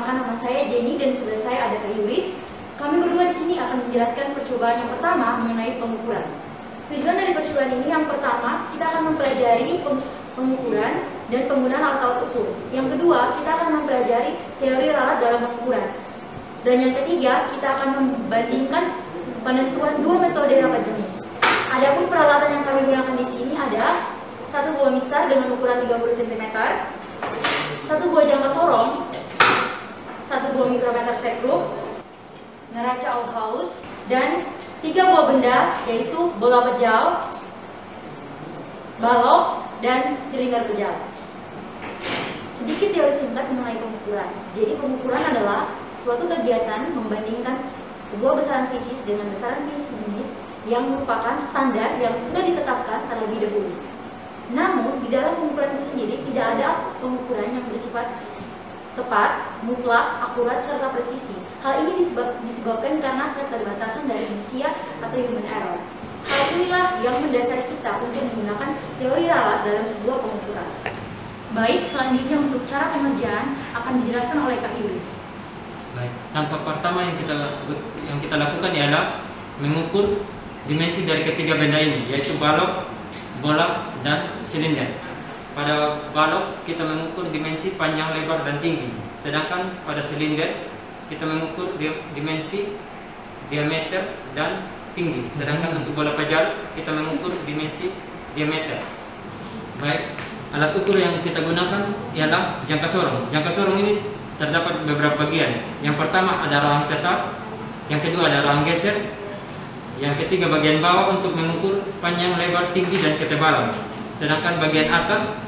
Perkenalkan, nama saya Jenny dan sebelah saya ada Kak Yuris. Kami berdua di sini akan menjelaskan percobaan yang pertama mengenai pengukuran. Tujuan dari percobaan ini yang pertama, kita akan mempelajari pengukuran dan penggunaan alat-alat ukur. Yang kedua, kita akan mempelajari teori ralat dalam pengukuran. Dan yang ketiga, kita akan membandingkan penentuan dua metode rapat jenis. Adapun peralatan yang kami gunakan di sini ada satu buah mistar dengan ukuran 30 cm, satu buah jangka sorong, satu buah mikrometer sekrup, neraca Aufhaus, dan 3 buah benda yaitu bola pejal, balok, dan silinder pejal. Sedikit teori singkat mengenai pengukuran. Jadi pengukuran adalah suatu kegiatan membandingkan sebuah besaran fisis dengan besaran jenis yang merupakan standar yang sudah ditetapkan terlebih dahulu. Namun di dalam pengukuran itu sendiri tidak ada pengukuran yang bersifat tepat, mutlak, akurat, serta presisi. Hal ini disebabkan karena keterbatasan dari manusia atau human error. Hal inilah yang mendasari kita untuk menggunakan teori ralat dalam sebuah pengukuran. Baik, selanjutnya untuk cara pengerjaan akan dijelaskan oleh Kak Yuris. Baik, langkah pertama yang kita lakukan ialah mengukur dimensi dari ketiga benda ini, yaitu balok, bola, dan silinder. Pada balok kita mengukur dimensi panjang, lebar, dan tinggi. Sedangkan pada silinder kita mengukur dimensi diameter dan tinggi. Sedangkan untuk bola pejal kita mengukur dimensi diameter. Baik, alat ukur yang kita gunakan ialah jangka sorong. Jangka sorong ini terdapat beberapa bagian. Yang pertama ada rahang tetap, yang kedua ada rahang geser, yang ketiga bagian bawah untuk mengukur panjang, lebar, tinggi, dan ketebalan. Sedangkan bagian atas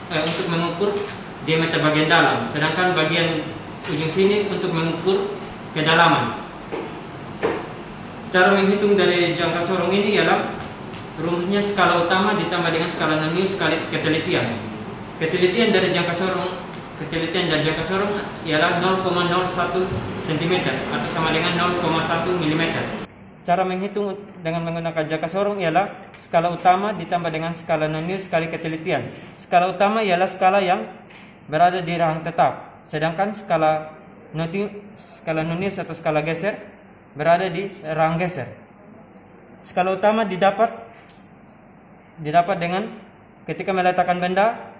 untuk mengukur diameter bagian dalam. Sedangkan bagian ujung sini untuk mengukur kedalaman. Cara menghitung dari jangka sorong ini ialah rumusnya skala utama ditambah dengan skala nonius kali ketelitian. Ketelitian dari jangka sorong ialah 0,01 cm atau sama dengan 0,1 mm. Cara menghitung dengan menggunakan jangka sorong ialah skala utama ditambah dengan skala nonius kali ketelitian. Skala utama ialah skala yang berada di rahang tetap, sedangkan skala nonius atau skala geser berada di rahang geser. Skala utama didapat dengan ketika meletakkan benda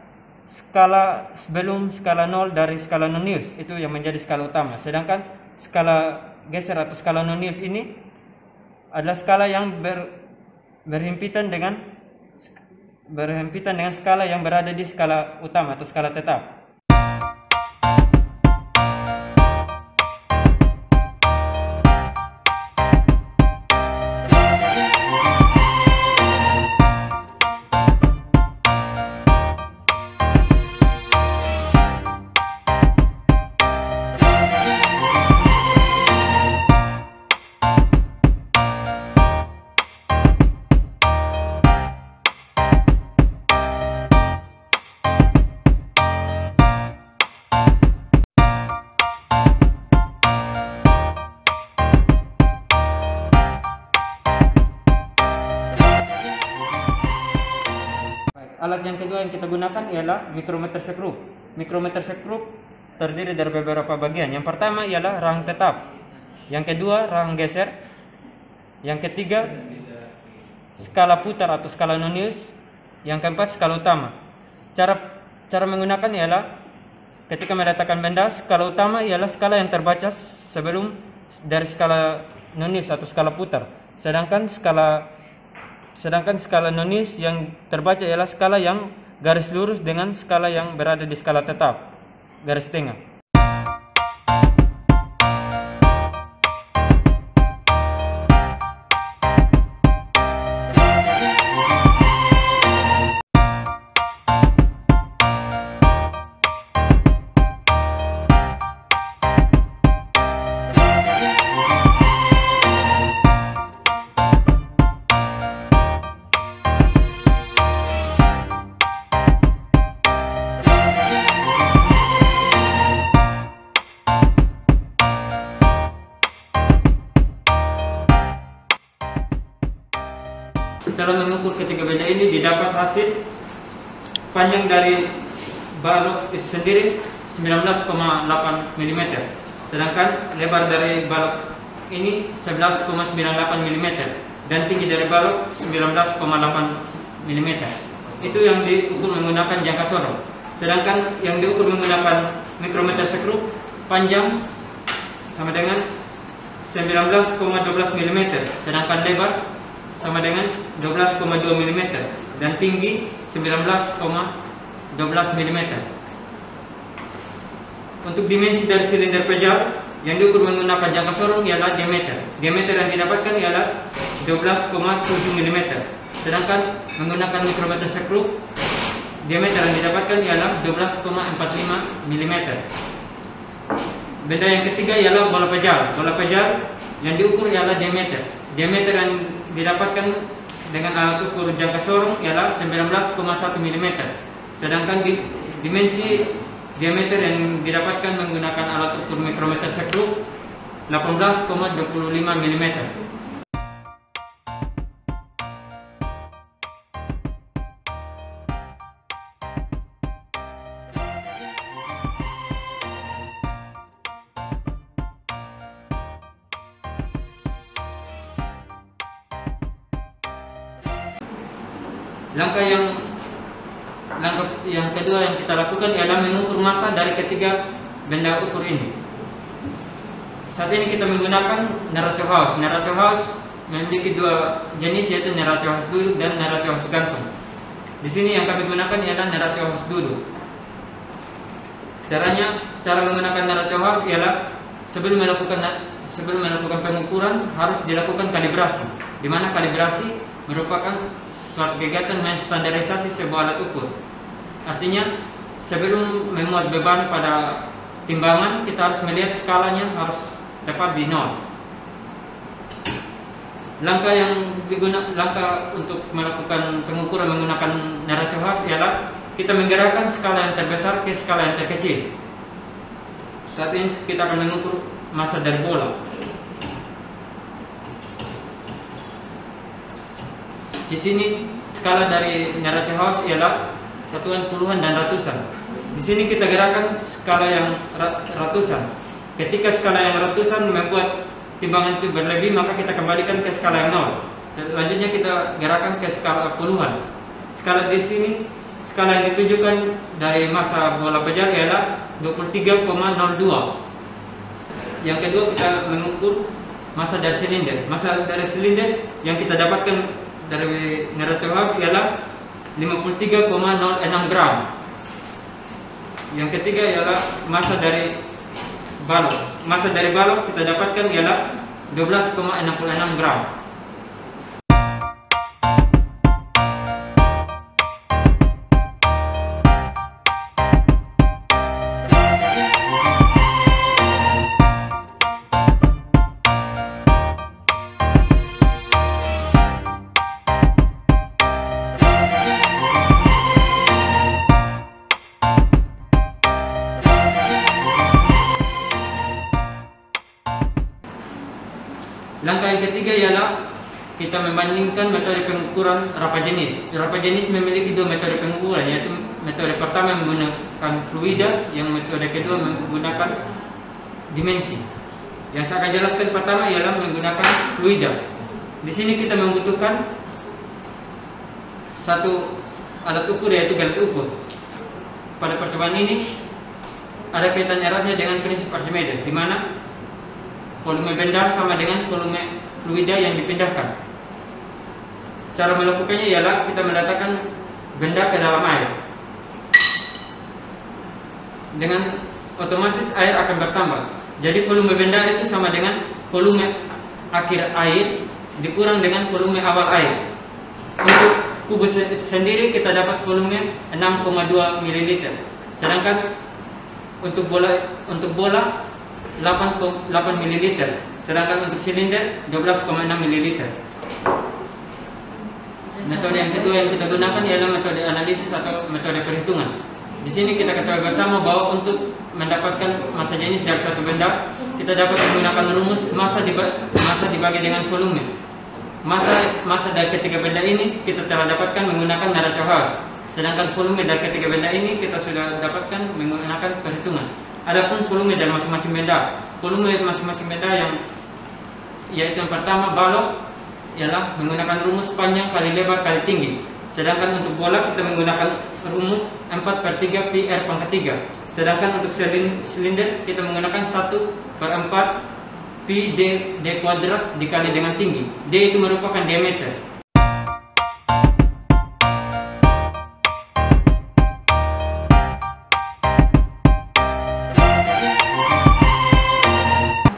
skala sebelum skala 0 dari skala nonius, itu yang menjadi skala utama. Sedangkan skala geser atau skala nonius ini adalah skala yang berhimpitan dengan skala yang berada di skala utama atau skala tetap. Alat yang kedua yang kita gunakan ialah mikrometer sekrup. Mikrometer sekrup terdiri dari beberapa bagian. Yang pertama ialah rahang tetap, yang kedua rahang geser, yang ketiga skala putar atau skala nonius, yang keempat skala utama. Cara menggunakan ialah ketika meletakkan benda, skala utama ialah skala yang terbaca sebelum dari skala nonius atau skala putar. Sedangkan skala nonius yang terbaca ialah skala yang garis lurus dengan skala yang berada di skala tetap, garis tengah. Setelah mengukur ketiga benda ini, didapat hasil panjang dari balok itu sendiri 19,8 mm. Sedangkan lebar dari balok ini 11,98 mm dan tinggi dari balok 19,8 mm. Itu yang diukur menggunakan jangka sorong. Sedangkan yang diukur menggunakan mikrometer skru, panjang sama dengan 19,12 mm, sedangkan lebar sama dengan 12,2 mm dan tinggi 19,12 mm. Untuk dimensi dari silinder pejal yang diukur menggunakan jangka sorong ialah diameter. Diameter yang didapatkan ialah 12,7 mm. Sedangkan menggunakan mikrometer skru, diameter yang didapatkan ialah 12,45 mm. Benda yang ketiga ialah bola pejal. Bola pejal yang diukur ialah diameter. Diameter yang didapatkan dengan alat ukur jangka sorong ialah 19,1 mm. Sedangkan dimensi diameter yang didapatkan menggunakan alat ukur mikrometer skru 18,25 mm. Langkah yang kedua yang kita lakukan ialah mengukur massa dari ketiga benda ukur ini. Saat ini kita menggunakan neraca house. Neraca house memiliki dua jenis, yaitu neraca house duduk dan neraca house gantung. Di sini yang kami gunakan ialah neraca house duduk. Cara menggunakan neraca house ialah sebelum melakukan pengukuran harus dilakukan kalibrasi, di mana kalibrasi merupakan suatu kegiatan menstandarisasi sebuah alat ukur. Artinya sebelum memuat beban pada timbangan, kita harus melihat skalanya harus dapat di nol. Langkah untuk melakukan pengukuran menggunakan neraca house ialah kita menggerakkan skala yang terbesar ke skala yang terkecil. Saat ini kita akan mengukur massa dari bola. Di sini skala dari neraca house ialah satuan puluhan dan ratusan. Di sini kita gerakan skala yang ratusan. Ketika skala yang ratusan membuat timbangan itu berlebih, maka kita kembalikan ke skala yang nol. Selanjutnya kita gerakan ke skala puluhan. Skala di sini, skala yang ditujukan dari massa bola pejal ialah 23,02. Yang kedua kita mengukur massa dari silinder. Massa dari silinder yang kita dapatkan dari neraca house ialah 53,06 gram. Yang ketiga ialah massa dari balok. Massa dari balok kita dapatkan ialah 12,66 gram. Langkah yang ketiga ialah kita membandingkan metode pengukuran rapa jenis. Rapa jenis memiliki dua metode pengukuran, yaitu metode pertama menggunakan fluida, yang metode kedua menggunakan dimensi. Yang saya akan jelaskan pertama ialah menggunakan fluida. Di sini kita membutuhkan satu alat ukur, yaitu garis ukur. Pada percobaan ini ada kaitan eratnya dengan prinsip Archimedes, di mana volume benda sama dengan volume fluida yang dipindahkan. Cara melakukannya ialah kita meletakkan benda ke dalam air. Dengan otomatis air akan bertambah. Jadi volume benda itu sama dengan volume akhir air dikurang dengan volume awal air. Untuk kubus sendiri kita dapat volume 6,2 ml. Sedangkan untuk bola 8 ml, sedangkan untuk silinder 12,6 ml. Metode yang kedua yang kita gunakan ialah metode analisis atau metode perhitungan. Di sini kita ketahui bersama bahwa untuk mendapatkan massa jenis dari suatu benda, kita dapat menggunakan rumus massa dibagi dengan volume. Massa dari ketiga benda ini kita telah dapatkan menggunakan neraca house. Sedangkan volume dari ketiga benda ini kita sudah dapatkan menggunakan perhitungan. Adapun volume dari masing-masing benda, volume masing-masing benda yaitu yang pertama balok ialah menggunakan rumus panjang kali lebar kali tinggi. Sedangkan untuk bola kita menggunakan rumus 4/3 pi r pangkat 3. Sedangkan untuk silinder kita menggunakan 1/4 pi d kuadrat dikali dengan tinggi. D itu merupakan diameter.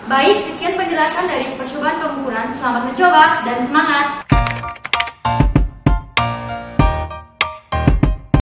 Baik, sekian penjelasan dari percobaan pengukuran. Selamat mencoba dan semangat!